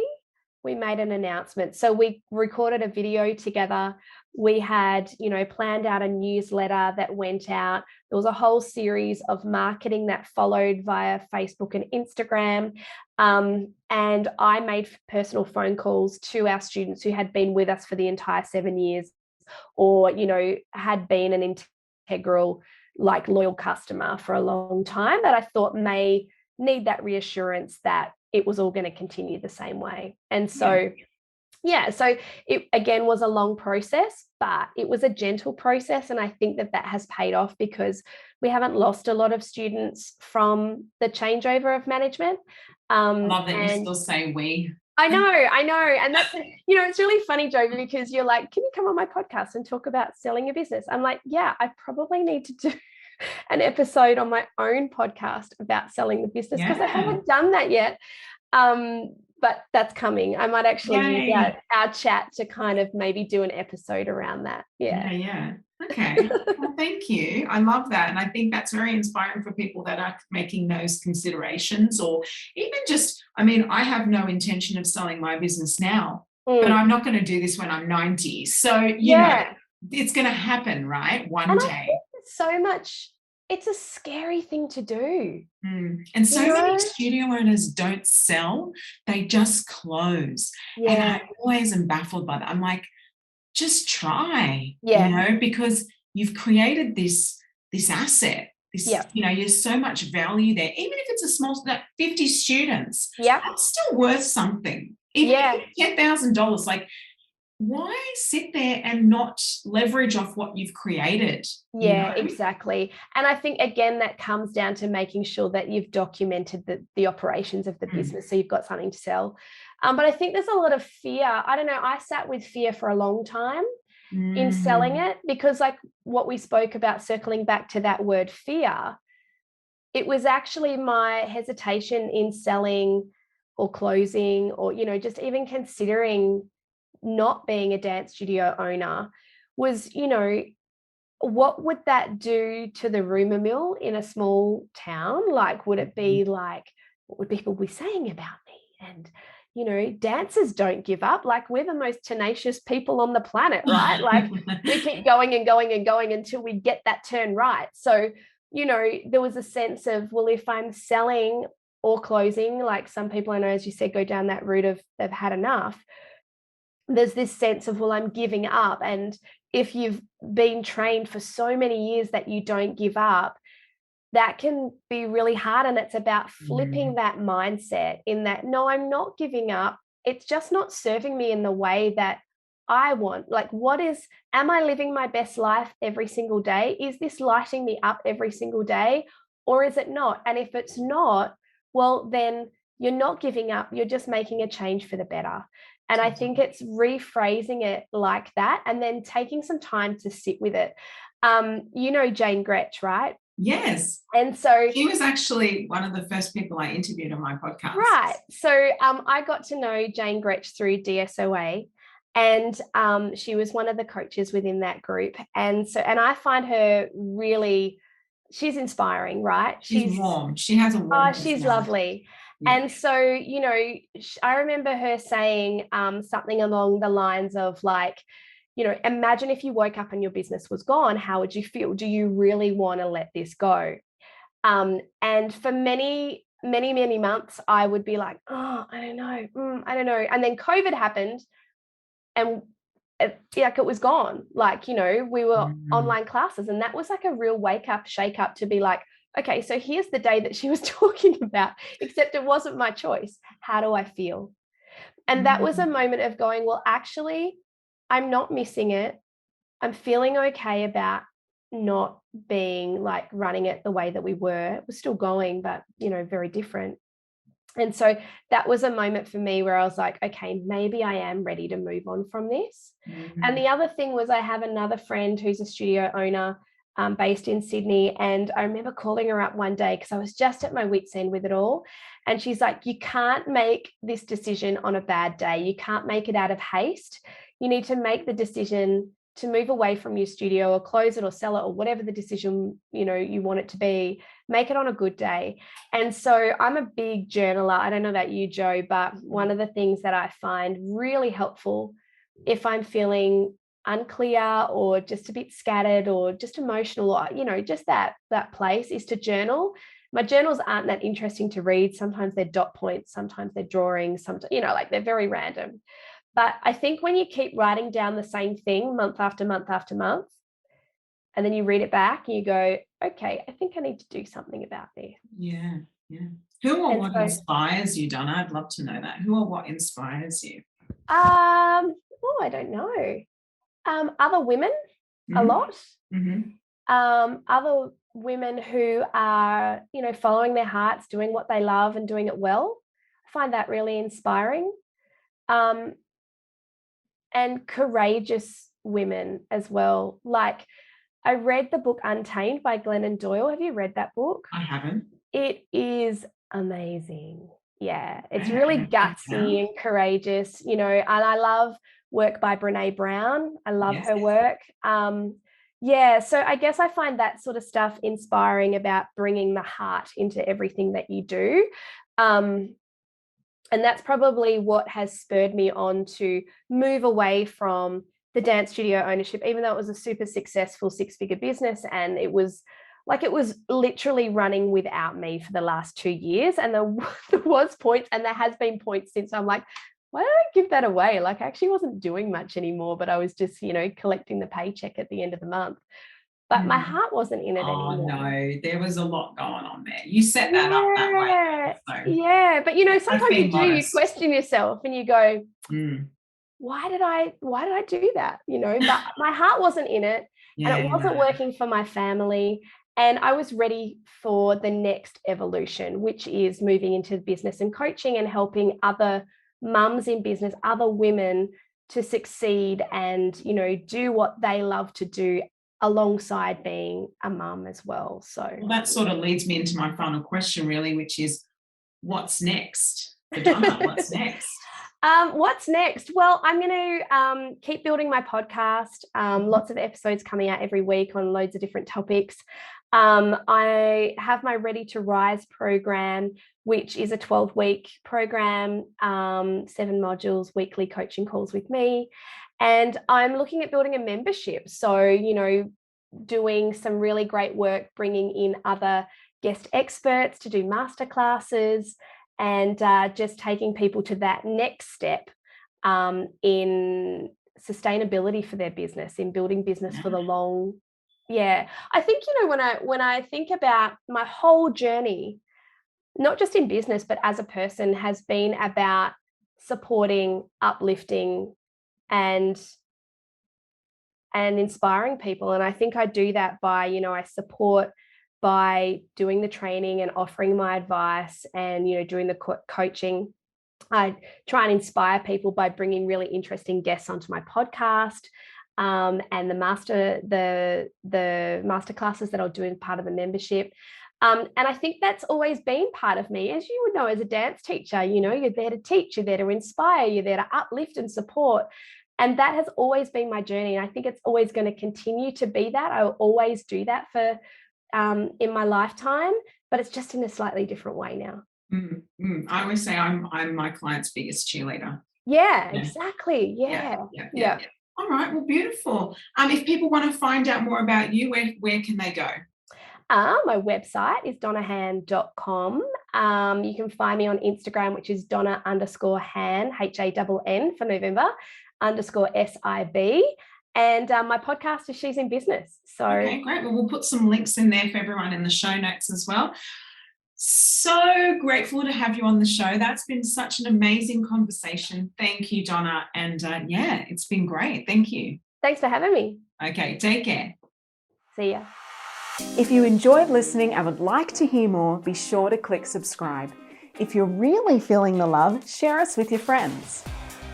we made an announcement. So we recorded a video together. We had, planned out a newsletter that went out. There was a whole series of marketing that followed via Facebook and Instagram. And I made personal phone calls to our students who had been with us for the entire 7 years, or, had been an integral, loyal customer for a long time, that I thought may need that reassurance that it was all going to continue the same way. And so Yeah, so it again was a long process, but it was a gentle process. And I think that has paid off because we haven't lost a lot of students from the changeover of management. I love that you And still say we. I know. And that's, it's really funny, Joe, because you're like, can you come on my podcast and talk about selling your business? I'm like, yeah, I probably need to do an episode on my own podcast about selling the business because I haven't done that yet. But that's coming. I might actually use our chat to kind of maybe do an episode around that. Yeah. Okay. Well, thank you. I love that. And I think that's very inspiring for people that are making those considerations, or even just, I have no intention of selling my business now, but I'm not going to do this when I'm 90. So, you know, it's going to happen, right? One day. I think there's so much. It's a scary thing to do. And so many studio owners don't sell, they just close. And I always am baffled by that. I'm like, just try, because you've created this asset, there's so much value there. Even if it's a small, 50 students, that's still worth something. Even $10,000, like, why sit there and not leverage off what you've created? Exactly. And I think, again, that comes down to making sure that you've documented the operations of the business, so you've got something to sell. But I think there's a lot of fear. I don't know, I sat with fear for a long time in selling it, because like what we spoke about, circling back to that word fear, it was actually my hesitation in selling or closing, or, just even considering not being a dance studio owner, was, what would that do to the rumor mill in a small town? Like, would it be like, what would people be saying about me? And, dancers don't give up. Like, we're the most tenacious people on the planet, right? Like, we keep going and going and going until we get that turn right. So, there was a sense of, well, if I'm selling or closing, like some people I know, as you said, go down that route of they've had enough, there's this sense of, well, I'm giving up. And if you've been trained for so many years that you don't give up, that can be really hard. And it's about flipping that mindset in that, no, I'm not giving up. It's just not serving me in the way that I want. Like, am I living my best life every single day? Is this lighting me up every single day? Or is it not? And if it's not, well, then you're not giving up. You're just making a change for the better. And I think it's rephrasing it like that, and then taking some time to sit with it. Jane Gretsch, right? Yes. And so she was actually one of the first people I interviewed on my podcast. Right. So I got to know Jane Gretsch through DSOA, and she was one of the coaches within that group. And I find her really, she's inspiring, right? She's warm. She has a warm she's lovely. Yeah. And so, I remember her saying something along the lines of like, imagine if you woke up and your business was gone, how would you feel? Do you really want to let this go? And for many, many, many months, I would be like, oh, I don't know. And then COVID happened, and it was gone. Like, we were online classes, and that was like a real shake up to be like, okay, so here's the day that she was talking about, except it wasn't my choice. How do I feel? And that was a moment of going, well, actually, I'm not missing it. I'm feeling okay about not being like running it the way that we were. It was still going, but, very different. And so that was a moment for me where I was like, okay, maybe I am ready to move on from this. And the other thing was, I have another friend who's a studio owner based in Sydney. And I remember calling her up one day because I was just at my wit's end with it all. And she's like, you can't make this decision on a bad day. You can't make it out of haste. You need to make the decision to move away from your studio or close it or sell it or whatever the decision, you want it to be. Make it on a good day. And so I'm a big journaler. I don't know about you, Joe, but one of the things that I find really helpful if I'm feeling unclear or just a bit scattered or just emotional or, just that place is to journal. My journals aren't that interesting to read. Sometimes they're dot points, sometimes they're drawings, sometimes, like they're very random. But I think when you keep writing down the same thing month after month after month, and then you read it back and you go, okay, I think I need to do something about this. Yeah. Who or what inspires you, Donna? I'd love to know that. Who or what inspires you? I don't know. Other women a lot. Other women who are, following their hearts, doing what they love and doing it well. I find that really inspiring. And courageous women as well. Like, I read the book Untamed by Glennon Doyle. Have you read that book? I haven't. It is amazing. Yeah, it's really gutsy and courageous, and I love work by Brene Brown. I love her work. So I guess I find that sort of stuff inspiring about bringing the heart into everything that you do. And that's probably what has spurred me on to move away from the dance studio ownership, even though it was a super successful 6-figure business, and it was literally running without me for the last 2 years. And there was points, and there has been points since I'm like, why did I give that away? Like, I actually wasn't doing much anymore, but I was just, collecting the paycheck at the end of the month. But my heart wasn't in it anymore. Oh, no, there was a lot going on there. You set that up that way. So. Yeah, but, sometimes you question yourself and you go, why did I do that? But my heart wasn't in it, and it wasn't working for my family. And I was ready for the next evolution, which is moving into business and coaching and helping other mums in business, other women to succeed and, do what they love to do alongside being a mum as well. So that sort of leads me into my final question, really, which is, what's next? Donna, what's next? What's next? Well, I'm going to keep building my podcast. Lots of episodes coming out every week on loads of different topics. I have my Ready to Rise program, which is a 12-week program, 7 modules, weekly coaching calls with me. And I'm looking at building a membership. So, doing some really great work, bringing in other guest experts to do masterclasses, and just taking people to that next step in sustainability for their business, in building business for the long. I think, when I think about my whole journey, not just in business, but as a person, has been about supporting, uplifting, and inspiring people. And I think I do that by, I support by doing the training and offering my advice and, doing the coaching. I try and inspire people by bringing really interesting guests onto my podcast, and the master classes that I'll do as part of the membership. And I think that's always been part of me. As you would know, as a dance teacher, you're there to teach, you're there to inspire, you're there to uplift and support. And that has always been my journey. And I think it's always going to continue to be that. I will always do that for in my lifetime, but it's just in a slightly different way now. I always say I'm my client's biggest cheerleader. Yeah. Exactly. Yeah. All right. Well, beautiful. If people want to find out more about you, where can they go? My website is donnahann.com. You can find me on Instagram, which is Donna_Hann, HANN for November, _SIB. And my podcast is She's in Business. So okay, great. Well, we'll put some links in there for everyone in the show notes as well. So grateful to have you on the show. That's been such an amazing conversation. Thank you, Donna. And it's been great. Thank you. Thanks for having me. Okay, take care. See ya. If you enjoyed listening and would like to hear more, be sure to click subscribe. If you're really feeling the love, share us with your friends.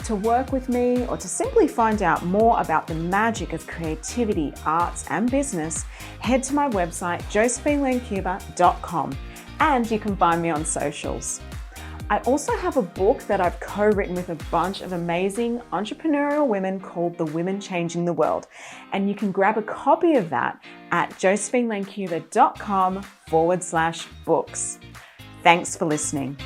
To work with me or to simply find out more about the magic of creativity, arts and business, head to my website josephinelancuba.com, and you can find me on socials. I also have a book that I've co-written with a bunch of amazing entrepreneurial women called The Women Changing the World, and you can grab a copy of that at josephinelancuba.com/books. Thanks for listening.